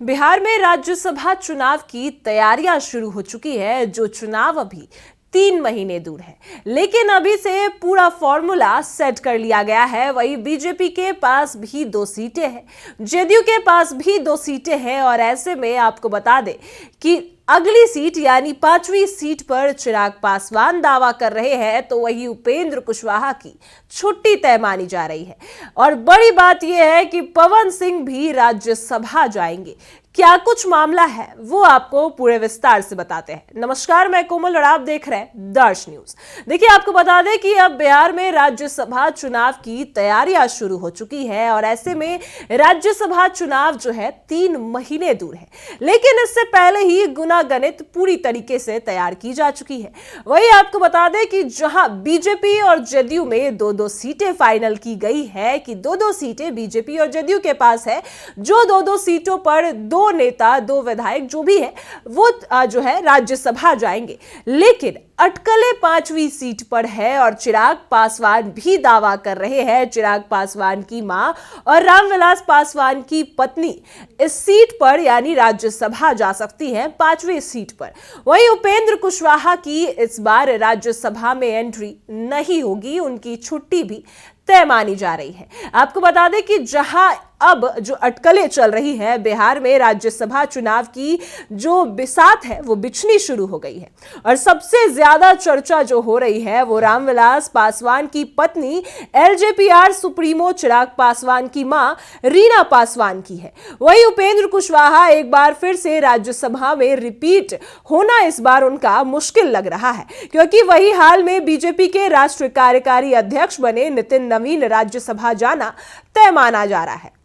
बिहार में राज्यसभा चुनाव की तैयारियां शुरू हो चुकी है। जो चुनाव अभी 3 महीने दूर है, लेकिन अभी से पूरा फॉर्मूला सेट कर लिया गया है। वही बीजेपी के पास भी 2 सीटें हैं, जेडीयू के पास भी 2 सीटें हैं और ऐसे में आपको बता दें कि अगली सीट यानी 5वीं सीट पर चिराग पासवान दावा कर रहे हैं, तो वही उपेंद्र कुशवाहा की छुट्टी तय मानी जा रही है। और बड़ी बात यह है कि पवन सिंह भी राज्यसभा जाएंगे। क्या कुछ मामला है वो आपको पूरे विस्तार से बताते हैं। नमस्कार, मैं कोमल और आप देख रहे हैं दर्श न्यूज। देखिए, आपको बता दें कि अब बिहार में राज्यसभा चुनाव की तैयारियां शुरू हो चुकी है और ऐसे में राज्यसभा चुनाव जो है 3 महीने दूर है, लेकिन इससे पहले ही गुनागणित पूरी तरीके से तैयार की जा चुकी है। वही आपको बता दें कि जहां बीजेपी और जेडीयू में 2-2 सीटें फाइनल की गई है कि 2-2 सीटें बीजेपी और जेडीयू के पास है। जो 2-2 सीटों पर 2 नेता 2 विधायक जो भी है वो जो है राज्यसभा जाएंगे, लेकिन अटकलें 5वीं सीट पर है और चिराग पासवान भी दावा कर रहे हैं। चिराग पासवान की मां और रामविलास पासवान की पत्नी इस सीट पर यानी राज्यसभा जा सकती हैं 5वीं सीट पर। वहीं उपेंद्र कुशवाहा की इस बार राज्यसभा में एंट्री नहीं होगी, उनकी छुट्टी भी तय मानी जा रही है। आपको बता दें कि जहां अब जो अटकलें चल रही है बिहार में राज्यसभा चुनाव की जो बिसात है वो बिछनी शुरू हो गई है और सबसे ज्यादा चर्चा जो हो रही है वो रामविलास पासवान की पत्नी एलजेपीआर सुप्रीमो चिराग पासवान की मां रीना पासवान की है। वही उपेंद्र कुशवाहा एक बार फिर से राज्यसभा में रिपीट होना इस बार उनका मुश्किल लग रहा है, क्योंकि वही हाल में बीजेपी के राष्ट्रीय कार्यकारी अध्यक्ष बने नितिन नवीन राज्यसभा जाना तय माना जा रहा है।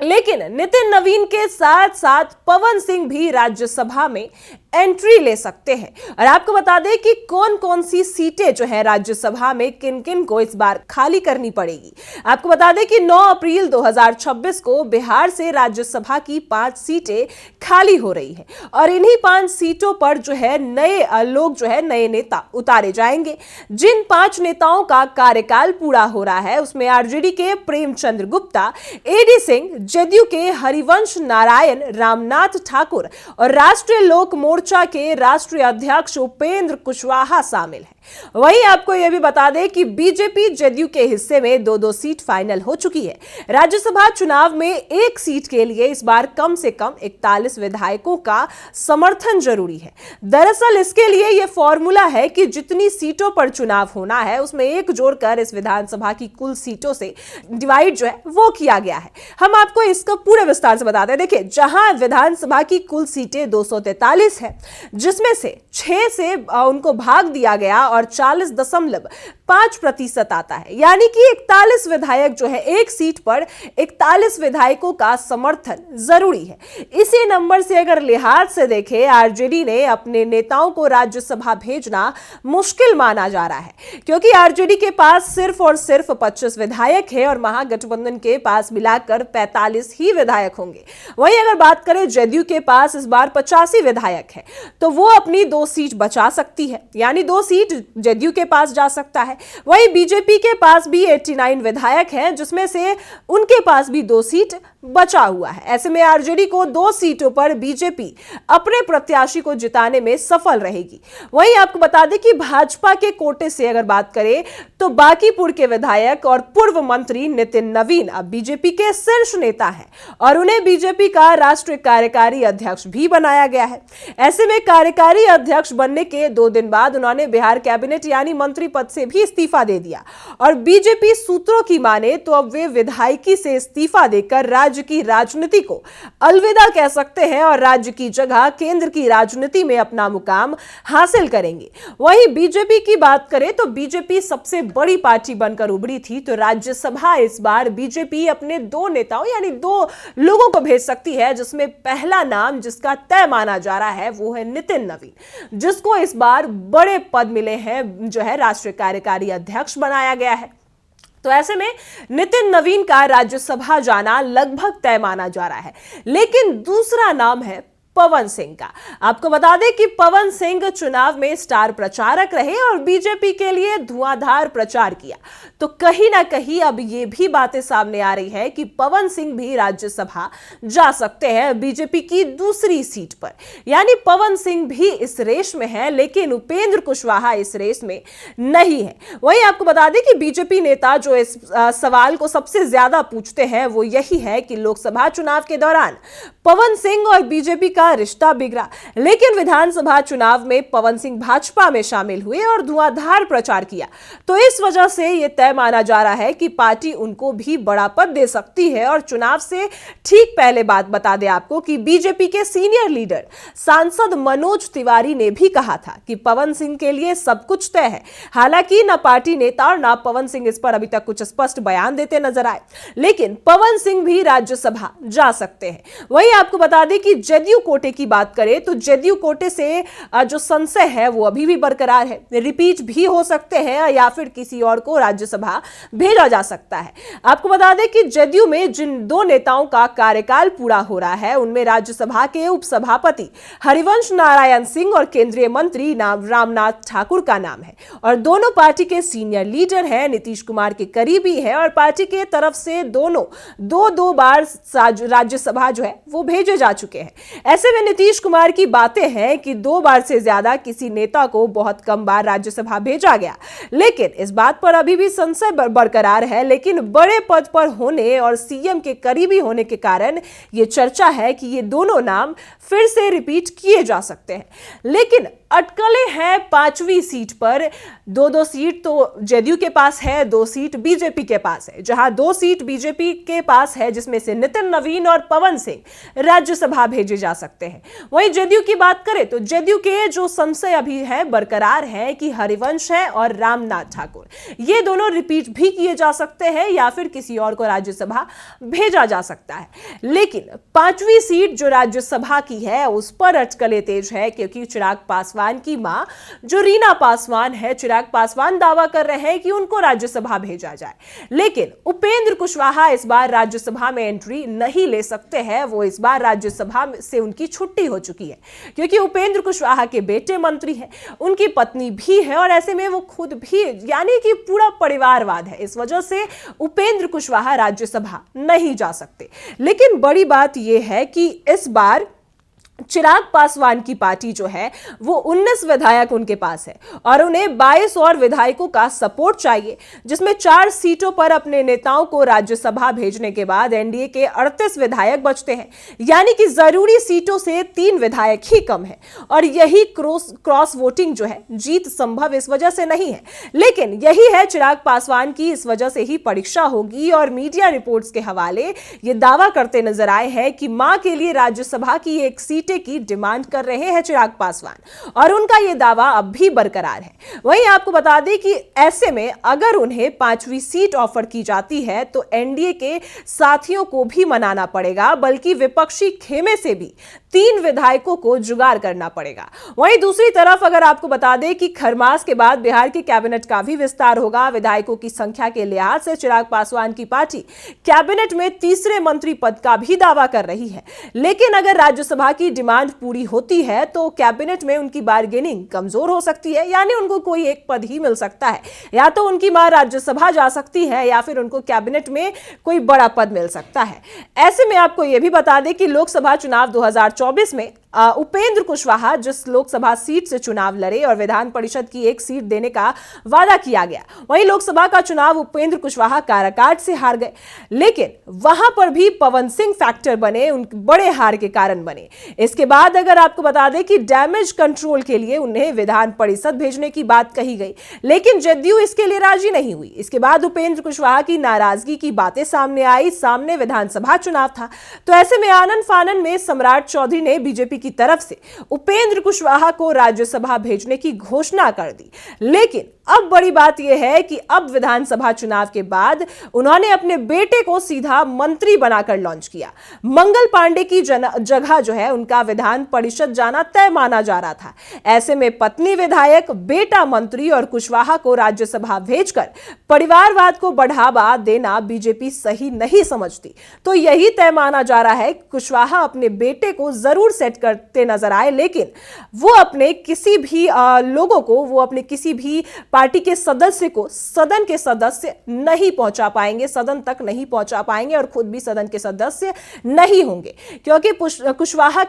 लेकिन नितिन नवीन के साथ साथ पवन सिंह भी राज्यसभा में एंट्री ले सकते हैं। और आपको बता दें कि कौन कौन सी सीटें जो है राज्यसभा में किन किन को इस बार खाली करनी पड़ेगी। आपको बता दें कि 9 अप्रैल 2026 को बिहार से राज्यसभा की 5 सीटें खाली हो रही है और इन्हीं 5 सीटों पर जो है नए लोग जो है नए नेता उतारे जाएंगे। जिन 5 नेताओं का कार्यकाल पूरा हो रहा है उसमें आरजेडी के प्रेमचंद्र गुप्ता, एडी सिंह, जेडीयू के हरिवंश नारायण, रामनाथ ठाकुर और राष्ट्रीय लोक मोर्चा के राष्ट्रीय अध्यक्ष उपेंद्र कुशवाहा शामिल हैं। वहीं आपको यह भी बता दें कि बीजेपी जेडीयू के हिस्से में 2-2 सीट फाइनल हो चुकी है। राज्यसभा चुनाव में एक सीट के लिए इस बार कम से कम 41 विधायकों का समर्थन जरूरी है। दरअसल इसके लिए यह फॉर्मूला है कि जितनी सीटों पर चुनाव होना है उसमें एक जोड़कर इस विधानसभा की कुल सीटों से डिवाइड जो है वो किया गया है। हम आपको इसका पूरे विस्तार से बताते हैं। देखिए, जहां विधानसभा की कुल सीटें 243 है, जिसमें से 6 से उनको भाग दिया गया और 40.5% आता है, यानी कि 41 विधायक जो है एक सीट पर 41 विधायकों का समर्थन जरूरी है। इसी नंबर से अगर लिहाज से देखें, आरजेडी ने अपने नेताओं को राज्यसभा भेजना मुश्किल माना जा रहा है, क्योंकि आरजेडी के पास सिर्फ और सिर्फ 25 विधायक है और महागठबंधन के पास मिलाकर 45 ही विधायक होंगे। वहीं अगर बात करें जेडीयू के पास इस बार 85 विधायक है, तो वो अपनी 2 सीट बचा सकती है, यानी 2 सीट जेडीयू के पास जा सकता है। वहीं बीजेपी के पास भी 89 विधायक हैं, जिसमें से उनके पास भी 2 सीट बचा हुआ है। ऐसे में आरजेडी को 2 सीटों पर बीजेपी अपने प्रत्याशी को जिताने में सफल रहेगी। वहीं आपको बता दें कि भाजपा के कोटे से अगर बात करें तो बांकीपुर के विधायक और पूर्व मंत्री नितिन नवीन अब बीजेपी के शीर्ष नेता हैं और उन्हें बीजेपी का राष्ट्रीय कार्यकारी अध्यक्ष भी बनाया गया है। ऐसे में कार्यकारी अध्यक्ष बनने के 2 दिन बाद उन्होंने बिहार कैबिनेट यानी मंत्री पद से भी इस्तीफा दे दिया और बीजेपी सूत्रों की माने तो अब वे विधायकी से इस्तीफा देकर राज्य की राजनीति को अलविदा कह सकते हैं और राज्य की जगह केंद्र की राजनीति में अपना मुकाम हासिल करेंगे। वहीं बीजेपी की बात करें तो बीजेपी सबसे बड़ी पार्टी बनकर उभरी थी, तो राज्यसभा इस बार बीजेपी अपने 2 नेताओं यानी 2 लोगों को भेज सकती है, जिसमें पहला नाम जिसका तय माना जा रहा है वो है नितिन नवीन, जिसको इस बार बड़े पद मिले हैं, जो है राष्ट्रीय कार्यकारी अध्यक्ष बनाया गया है। तो ऐसे में नितिन नवीन का राज्यसभा जाना लगभग तय माना जा रहा है। लेकिन दूसरा नाम है पवन सिंह का। आपको बता दें कि पवन सिंह चुनाव में स्टार प्रचारक रहे और बीजेपी के लिए धुआंधार प्रचार किया। तो कहीं ना कहीं अब ये भी बातें सामने आ रही है कि पवन सिंह भी राज्यसभा जा सकते हैं बीजेपी की दूसरी सीट पर। यानी पवन सिंह भी इस रेस में है, लेकिन उपेंद्र कुशवाहा इस रेस में नहीं है। वहीं आपको बता दें कि बीजेपी नेता जो इस सवाल को सबसे ज्यादा पूछते हैं वो यही है कि लोकसभा चुनाव के दौरान पवन सिंह और बीजेपी का रिश्ता बिगड़ा, लेकिन विधानसभा चुनाव में पवन सिंह भाजपा में शामिल हुए और धुआंधार प्रचार किया। तो इस वजह से यह तय माना जा रहा है कि पार्टी उनको भी बड़ा पद दे सकती है। और चुनाव से ठीक पहले बात बता दें आपको कि बीजेपी के सीनियर लीडर सांसद मनोज तिवारी ने भी कहा था कि पवन सिंह के लिए सब कुछ तय है। हालांकि ना पार्टी नेता और ना पवन सिंह इस पर अभी तक कुछ स्पष्ट बयान देते नजर आए, लेकिन पवन सिंह भी राज्यसभा जा सकते हैं। वहीं आपको बता दें कि जदयू कोटे की बात करें तो जदयू कोटे से जो संशय है वो अभी भी बरकरार है। रिपीट भी हो सकते हैं या फिर किसी और को राज्यसभा भेजा जा सकता है। आपको बता दें कि जदयू में जिन दो नेताओं का कार्यकाल पूरा हो रहा है उनमें राज्यसभा के उपसभापति हरिवंश नारायण सिंह और केंद्रीय मंत्री रामनाथ ठाकुर का नाम है। और दोनों पार्टी के सीनियर लीडर हैं, नीतीश कुमार के करीबी है और पार्टी के तरफ से दोनों दो बार राज्यसभा जो है वो भेजे जा चुके हैं। ऐसे में नीतीश कुमार की बातें हैं कि 2 बार से ज्यादा किसी नेता को बहुत कम बार राज्यसभा भेजा गया, लेकिन इस बात पर अभी भी संशय बरकरार है। लेकिन बड़े पद पर होने और सीएम के करीबी होने के कारण यह चर्चा है कि ये दोनों नाम फिर से रिपीट किए जा सकते हैं। लेकिन अटकलें हैं 5वीं सीट पर। 2 सीट तो जदयू के पास है, 2 सीट बीजेपी के पास है। जहां 2 सीट बीजेपी के पास है जिसमें से नितिन नवीन और पवन सिंह राज्यसभा भेजे जा सकते हैं। वहीं जदयू की बात करें तो जदयू के जो संशय अभी है बरकरार है कि हरिवंश है और रामनाथ ठाकुर, ये दोनों रिपीट भी किए जा सकते हैं या फिर किसी और को राज्यसभा भेजा जा सकता है। लेकिन 5वीं सीट जो राज्यसभा की है उस पर अटकलें तेज है, क्योंकि चिराग पासवान की मां जो रीना पासवान है, चिराग पासवान दावा कर रहे हैं कि उनको राज्यसभा भेजा जाए। लेकिन उपेंद्र कुशवाहा इस बार राज्यसभा में एंट्री नहीं ले सकते हैं। वो इस बार राज्यसभा से उनकी छुट्टी हो चुकी है, क्योंकि उपेंद्र कुशवाहा के बेटे मंत्री हैं, उनकी पत्नी भी है और ऐसे में वो खुद भी, यानी कि पूरा परिवारवाद है। इस वजह से उपेंद्र कुशवाहा राज्यसभा नहीं जा सकते। लेकिन बड़ी बात यह है कि इस बार चिराग पासवान की पार्टी जो है वो 19 विधायक उनके पास है और उन्हें 22 और विधायकों का सपोर्ट चाहिए, जिसमें 4 सीटों पर अपने नेताओं को राज्यसभा भेजने के बाद एनडीए के 38 विधायक बचते हैं। यानी कि जरूरी सीटों से 3 विधायक ही कम है और यही क्रॉस वोटिंग जो है जीत संभव इस वजह से नहीं है। लेकिन यही है चिराग पासवान की इस वजह से ही परीक्षा होगी और मीडिया रिपोर्ट्स के हवाले ये दावा करते नजर आए हैं कि मां के लिए राज्यसभा की एक सीट की डिमांड कर रहे हैं चिराग पासवान और उनका यह दावा अब भी बरकरार है। वहीं आपको बता दें कि ऐसे में अगर उन्हें 5वीं सीट ऑफर की जाती है तो एनडीए के साथियों को भी मनाना पड़ेगा, बल्कि विपक्षी खेमे से भी 3 विधायकों को जुगाड़ करना पड़ेगा। वहीं दूसरी तरफ अगर आपको बता दें कि खरमास के बाद बिहार की कैबिनेट का भी विस्तार होगा। विधायकों की संख्या के लिहाज से चिराग पासवान की पार्टी कैबिनेट में तीसरे मंत्री पद का भी दावा कर रही है। लेकिन अगर राज्यसभा की डिमांड पूरी होती है तो कैबिनेट में उनकी बार्गेनिंग कमजोर हो सकती है, यानी उनको कोई एक पद ही मिल सकता है। या तो उनकी मां राज्यसभा जा सकती है या फिर उनको कैबिनेट में कोई बड़ा पद मिल सकता है। ऐसे में आपको यह भी बता दें कि लोकसभा चुनाव 2024 में उपेंद्र कुशवाहा जिस लोकसभा सीट से चुनाव लड़े और विधान परिषद की एक सीट देने का वादा किया गया, वहीं लोकसभा का चुनाव उपेंद्र कुशवाहा काराकाट से हार गए। लेकिन वहां पर भी पवन सिंह फैक्टर बने, उन बड़े हार के कारण बने। इसके बाद अगर आपको बता दें कि डैमेज कंट्रोल के लिए उन्हें विधान परिषद भेजने की बात कही गई, लेकिन जदयू इसके लिए राजी नहीं हुई। इसके बाद उपेंद्र कुशवाहा की नाराजगी की बातें सामने आई, सामने विधानसभा चुनाव था। तो ऐसे में आनन फानन में सम्राट चौधरी ने बीजेपी की तरफ से उपेंद्र कुशवाहा को राज्यसभा भेजने की घोषणा कर दी। लेकिन अब बड़ी बात यह है कि अब विधानसभा चुनाव के बाद उन्होंने अपने बेटे को सीधा मंत्री बनाकर लॉन्च किया। मंगल पांडे की जगह जो है उनका विधान परिषद जाना तय माना जा रहा था। ऐसे में पत्नी विधायक, बेटा मंत्री और कुशवाहा को राज्यसभा भेजकर परिवारवाद को बढ़ावा देना बीजेपी सही नहीं समझती। तो यही तय माना जा रहा है कि कुशवाहा अपने बेटे को जरूर सेट कर करते नजर आए, लेकिन वो अपने किसी भी लोगों को, वो अपने किसी भी पार्टी के सदस्य को सदन के सदस्य नहीं पहुंचा पाएंगे, सदन तक नहीं पहुंचा पाएंगे और खुद भी सदन के सदस्य नहीं होंगे, क्योंकि कुशवाहा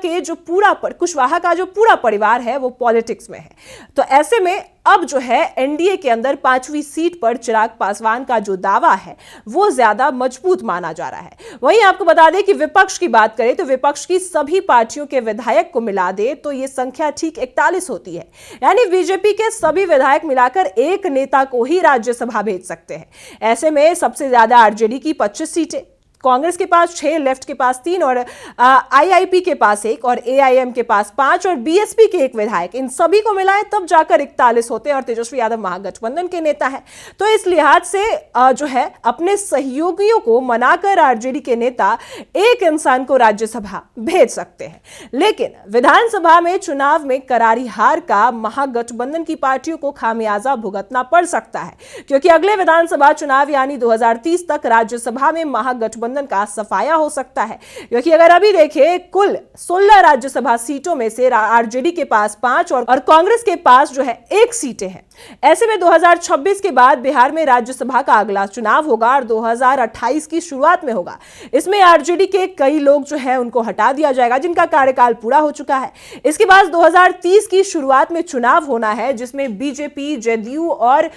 का जो पूरा परिवार है वो पॉलिटिक्स में है। तो ऐसे में अब जो है एनडीए के अंदर 5वीं सीट पर चिराग पासवान का जो दावा है वो ज्यादा मजबूत माना जा रहा है। वहीं आपको बता दें कि विपक्ष की बात करें तो विपक्ष की सभी पार्टियों के विधायक को मिला दे तो ये संख्या ठीक 41 होती है, यानी बीजेपी के सभी विधायक मिलाकर एक नेता को ही राज्यसभा भेज सकते हैं। ऐसे में सबसे ज्यादा आरजेडी की 25 सीटें, कांग्रेस के पास 6, लेफ्ट के पास 3 और आईआईपी के पास 1 और एआईएम के पास 5 और बीएसपी के 1 विधायक, इन सभी को मिलाए तब जाकर 41 होते हैं और तेजस्वी यादव महागठबंधन के नेता है। तो इस लिहाज से जो है अपने सहयोगियों को मनाकर आरजेडी के नेता एक इंसान को राज्यसभा भेज सकते हैं। लेकिन विधानसभा में चुनाव में करारी हार का महागठबंधन की पार्टियों को खामियाजा भुगतना पड़ सकता है, क्योंकि अगले विधानसभा चुनाव यानी 2030 तक राज्यसभा में महागठबंधन का सफाया हो सकता है, क्योंकि अगर अभी देखें कुल 16 राज्यसभा सीटों में से आरजेडी के पास 5 और कांग्रेस के पास जो है 1 सीटें हैं। ऐसे में 2026 के बाद बिहार में राज्यसभा का अगला चुनाव होगा और 2028 की शुरुआत में होगा। इसमें आरजेडी के कई लोग जो है उनको हटा दिया जाएगा जिनका कार्यकाल पूरा हो चुका है। इसके बाद 2030 की शुरुआत में चुनाव होना है जिसमें बीजेपी, जेडीयू और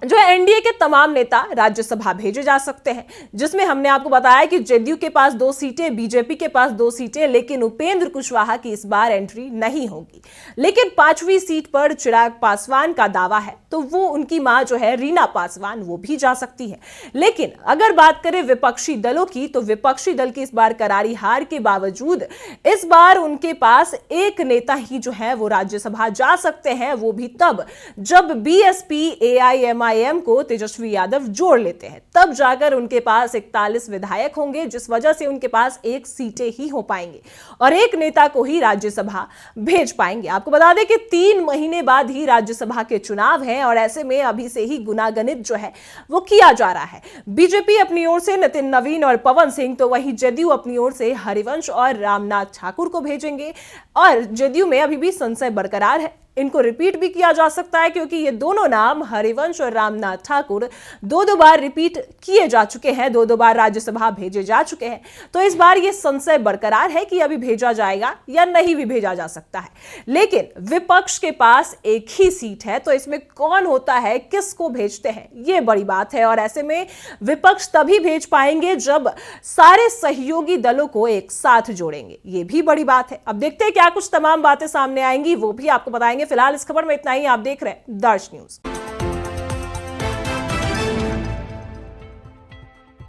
जो एनडीए के तमाम नेता राज्यसभा भेजे जा सकते हैं, जिसमें हमने आपको बताया कि जेडीयू के पास 2 सीटें, बीजेपी के पास 2 सीटें, लेकिन उपेंद्र कुशवाहा की इस बार एंट्री नहीं होगी। लेकिन 5वीं सीट पर चिराग पासवान का दावा है तो वो उनकी मां जो है रीना पासवान वो भी जा सकती है। लेकिन अगर बात करें विपक्षी दलों की तो विपक्षी दल की इस बार करारी हार के बावजूद इस बार उनके पास एक नेता ही जो है वो राज्यसभा जा सकते हैं, वो भी तब जब बीएसपी, एआईएमआईएम को तेजस्वी यादव जोड़ लेते हैं, तब जाकर उनके पास 41 विधायक होंगे, जिस वजह से उनके पास 1 सीटें ही हो पाएंगे और एक नेता को ही राज्यसभा भेज पाएंगे। आपको बता दें कि 3 महीने बाद ही राज्यसभा के चुनाव हैं और ऐसे में अभी से ही गुनागणित जो है वो किया जा रहा है। बीजेपी अपनी ओर से नितिन नवीन और पवन सिंह, तो वहीं जेडीयू अपनी ओर से हरिवंश और रामनाथ ठाकुर को भेजेंगे और जेडीयू में अभी भी संशय बरकरार है। इनको रिपीट भी किया जा सकता है क्योंकि ये दोनों नाम हरिवंश और रामनाथ ठाकुर 2 बार रिपीट किए जा चुके हैं, 2 बार राज्यसभा भेजे जा चुके हैं। तो इस बार ये संशय बरकरार है कि अभी भेजा जाएगा या नहीं भी भेजा जा सकता है। लेकिन विपक्ष के पास 1 ही सीट है, तो इसमें कौन होता है, किसको भेजते हैं, ये बड़ी बात है। और ऐसे में विपक्ष तभी भेज पाएंगे जब सारे सहयोगी दलों को एक साथ जोड़ेंगे, ये भी बड़ी बात है। अब देखते हैं क्या कुछ तमाम बातें सामने आएंगी, वो भी आपको बताएंगे। फिलहाल इस खबर में इतना ही। आप देख रहे हैं दर्श न्यूज।